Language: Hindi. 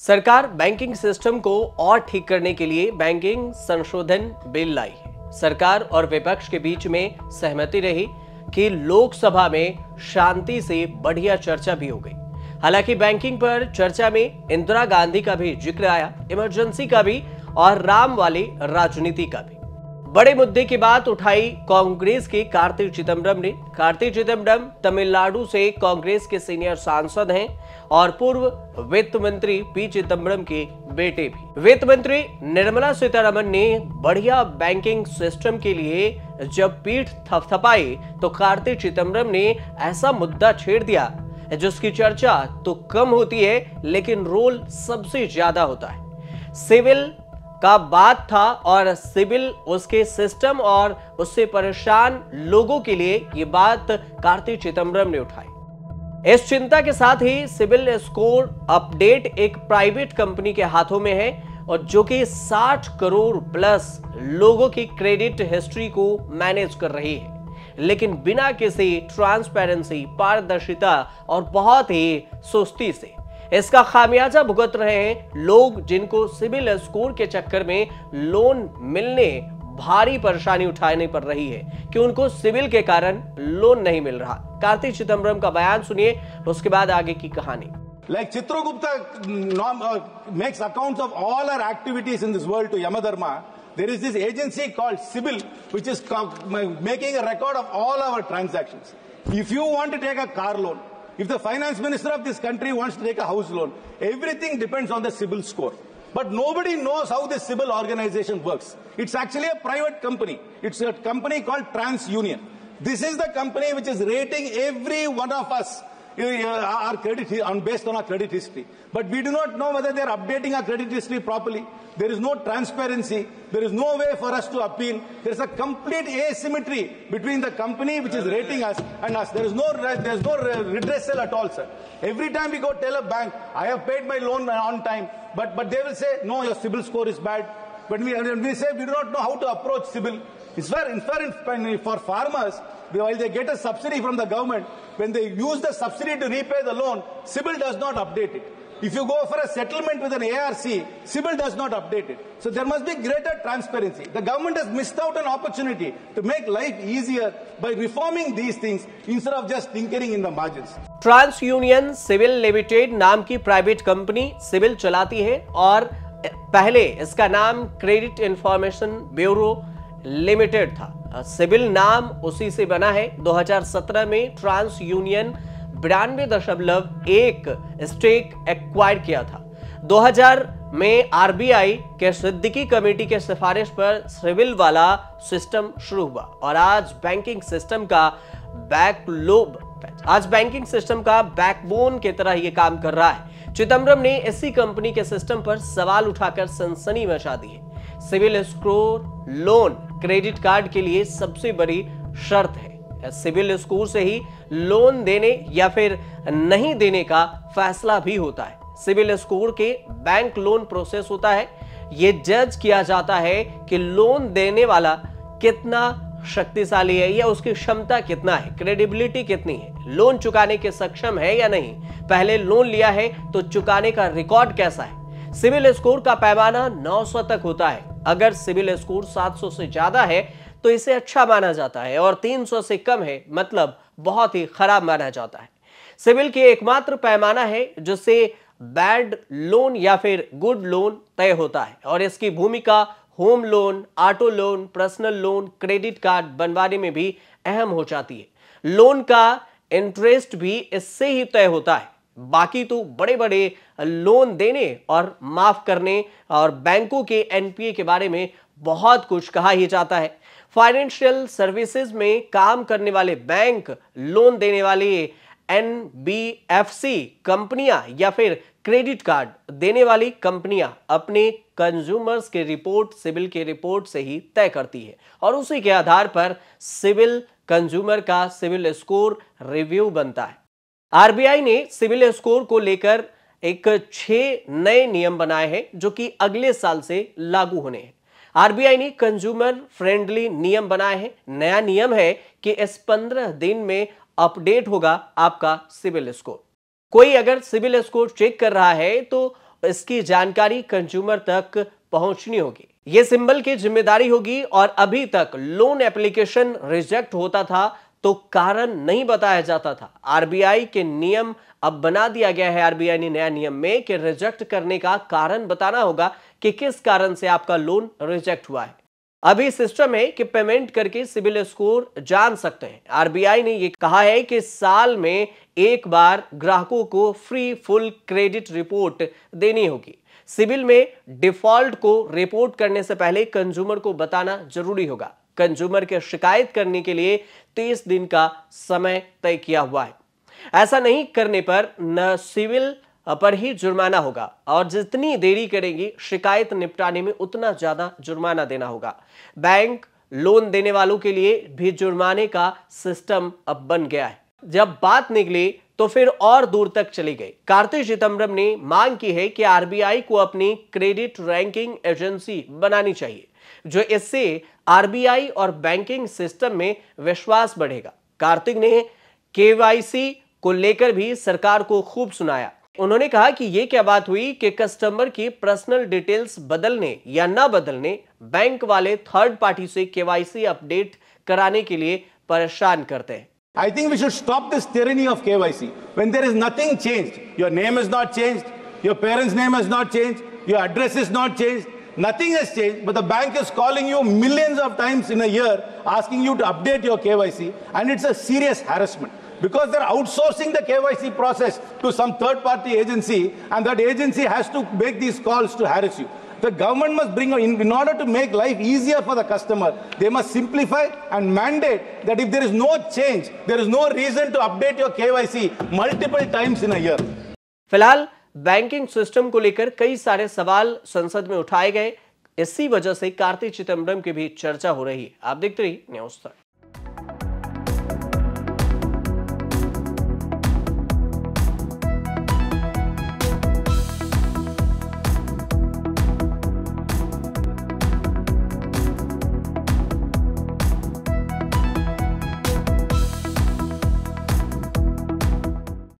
सरकार बैंकिंग सिस्टम को और ठीक करने के लिए बैंकिंग संशोधन बिल लाई है। सरकार और विपक्ष के बीच में सहमति रही कि लोकसभा में शांति से बढ़िया चर्चा भी हो गई। हालांकि बैंकिंग पर चर्चा में इंदिरा गांधी का भी जिक्र आया, इमरजेंसी का भी और राम वाली राजनीति का भी। बड़े मुद्दे की बात उठाई कांग्रेस के कार्ति चिदंबरम ने। कार्ति चिदंबरम तमिलनाडु से कांग्रेस के सीनियर सांसद हैं और पूर्व वित्त मंत्री पी चिदंबरम के बेटे भी। वित्त मंत्री निर्मला सीतारमण ने बढ़िया बैंकिंग सिस्टम के लिए जब पीठ थपथपाई तो कार्ति चिदंबरम ने ऐसा मुद्दा छेड़ दिया जिसकी चर्चा तो कम होती है लेकिन रोल सबसे ज्यादा होता है। सिविल का बात था और सिविल उसके सिस्टम और उससे परेशान लोगों के लिए ये बात कार्ति चिदंबरम ने उठाई। इस चिंता के साथ ही सिविल स्कोर अपडेट एक प्राइवेट कंपनी के हाथों में है और जो कि 60 करोड़ प्लस लोगों की क्रेडिट हिस्ट्री को मैनेज कर रही है, लेकिन बिना किसी ट्रांसपेरेंसी, पारदर्शिता और बहुत ही सुस्ती से। इसका खामियाजा भुगत रहे हैं लोग जिनको सिविल स्कोर के चक्कर में लोन मिलने भारी परेशानी उठानी पड़ रही है कि उनको सिविल के कारण लोन नहीं मिल रहा। कार्ति चिदंबरम का बयान सुनिए, उसके बाद आगे की कहानी। Like Chitragupta makes accounts of all our activities in this world to Yamadharma, there is this agency called CIBIL, which is making a record of all our transactions. If you want to take a car loan, if the finance minister of this country wants to take a house loan, everything depends on the CIBIL score. But nobody knows how this CIBIL organization works. It's actually a private company. It's a company called TransUnion. This is the company which is rating every one of us our credit based on our credit history. But we do not know whether they are updating our credit history properly. There is no transparency. There is no way for us to appeal. There is a complete asymmetry between the company which is rating us and us. There is no redressal at all, sir. Every time we go tell a bank, I have paid my loan on time, but they will say, no, your CIBIL score is bad. But we say we do not know how to approach CIBIL. It's fair, for farmers, while they get a subsidy from the government, when they use the subsidy to repay the loan, CIBIL does not update it. If you go for a settlement with an ARC, CIBIL does not update it. So there must be greater transparency. The government has missed out an opportunity to make life easier by reforming these things instead of just tinkering in the margins. TransUnion Civil Limited नाम की प्राइवेट कंपनी सिविल चलाती है और पहले इसका नाम क्रेडिट इंफॉर्मेशन ब्यूरो लिमिटेड था। सिविल नाम उसी से बना है। 2017 में ट्रांसयूनियन 92.1 स्टेक एक्वायर किया था। 2000 में आरबीआई के सिद्दीकी कमेटी के सिफारिश पर सिविल वाला सिस्टम शुरू हुआ और आज बैंकिंग सिस्टम का बैकबोन की तरह यह काम कर रहा है। चिदंबरम ने इसी कंपनी के सिस्टम पर सवाल उठाकर सनसनी मचा दी है। CIBIL score loan credit card के लिए सबसे बड़ी शर्त है। सिविल स्कोर से ही लोन देने या फिर नहीं देने का फैसला भी होता है। सिविल स्कोर के बैंक लोन प्रोसेस होता है। यह जज किया जाता है कि लोन देने वाला कितना शक्तिशाली है या उसकी क्षमता कितना है, क्रेडिबिलिटी कितनी है, लोन चुकाने के सक्षम है या नहीं, पहले लोन लिया है तो चुकाने का रिकॉर्ड कैसा है। सिविल स्कोर का पैमाना 900 तक होता है। अगर सिविल स्कोर 700 से ज्यादा है तो इसे अच्छा माना जाता है और 300 से कम है मतलब बहुत ही खराब माना जाता है। सिविल की एकमात्र पैमाना है जिससे बैड लोन या फिर गुड लोन तय होता है और इसकी भूमिका home loan, auto loan, personal loan, credit card बनवाने में भी अहम हो जाती है। लोन का इंटरेस्ट भी इससे ही तय होता है। बाकी तो बड़े बड़े लोन देने और माफ करने और बैंकों के एनपीए के बारे में बहुत कुछ कहा ही जाता है। फाइनेंशियल सर्विसेज में काम करने वाले बैंक, लोन देने वाले एनबीएफसी कंपनियां या फिर क्रेडिट कार्ड देने वाली कंपनियां अपने कंज्यूमर्स के रिपोर्ट सिविल के रिपोर्ट से ही तय करती है और उसी के आधार पर सिविल कंज्यूमर का सिविल स्कोर रिव्यू बनता है। आरबीआई ने सिविल स्कोर को लेकर 6 नए नियम बनाए हैं जो कि अगले साल से लागू होने हैं। आरबीआई ने कंज्यूमर फ्रेंडली नियम बनाए हैं। नया नियम है कि इस 15 दिन में अपडेट होगा आपका सिविल स्कोर। कोई अगर सिविल स्कोर चेक कर रहा है तो इसकी जानकारी कंज्यूमर तक पहुंचनी होगी। यह सिंबल की जिम्मेदारी होगी और अभी तक लोन एप्लीकेशन रिजेक्ट होता था तो कारण नहीं बताया जाता था। आरबीआई के नियम अब बना दिया गया है, आरबीआई ने नया नियम में कि रिजेक्ट करने का कारण बताना होगा कि किस कारण से आपका लोन रिजेक्ट हुआ है। अभी सिस्टम है कि पेमेंट करके सिबिल स्कोर जान सकते हैं। आरबीआई ने यह कहा है कि साल में एक बार ग्राहकों को फ्री फुल क्रेडिट रिपोर्ट देनी होगी। सिबिल में डिफॉल्ट को रिपोर्ट करने से पहले कंज्यूमर को बताना जरूरी होगा। कंज्यूमर के शिकायत करने के लिए 30 दिन का समय तय किया हुआ है। ऐसा नहीं करने पर न सिविल पर ही जुर्माना होगा और जितनी देरी करेंगी शिकायत निपटाने में उतना ज्यादा जुर्माना देना होगा। बैंक लोन देने वालों के लिए भी जुर्माने का सिस्टम अब बन गया है। जब बात निकली तो फिर और दूर तक चली गई। कार्ति चिदंबरम ने मांग की है कि आरबीआई को अपनी क्रेडिट रैंकिंग एजेंसी बनानी चाहिए, जो इससे आरबीआई और बैंकिंग सिस्टम में विश्वास बढ़ेगा। कार्तिक ने केवाईसी को लेकर भी सरकार को खूब सुनाया। उन्होंने कहा कि यह क्या बात हुई कि कस्टमर की पर्सनल डिटेल्स बदलने या ना बदलने बैंक वाले थर्ड पार्टी से केवाईसी अपडेट कराने के लिए परेशान करते हैं। I think we should stop this tyranny of KYC. When there is nothing changed, your name is not changed, your parents' name has not changed, your address is not changed, nothing has changed, but the bank is calling you millions of times in a year, asking you to update your KYC, and it's a serious harassment. Because they're outsourcing the KYC process to some third-party agency, and that agency has to make these calls to harass you. The government must bring, in order to make life easier for the customer, they must simplify and mandate that if there is no change, there is no reason to update your KYC multiple times in a year. फिलहाल बैंकिंग सिस्टम को लेकर कई सारे सवाल संसद में उठाए गए। इसी वजह से कार्ति चिदंबरम की भी चर्चा हो रही है। आप देखते रहिए न्यूज़ तक।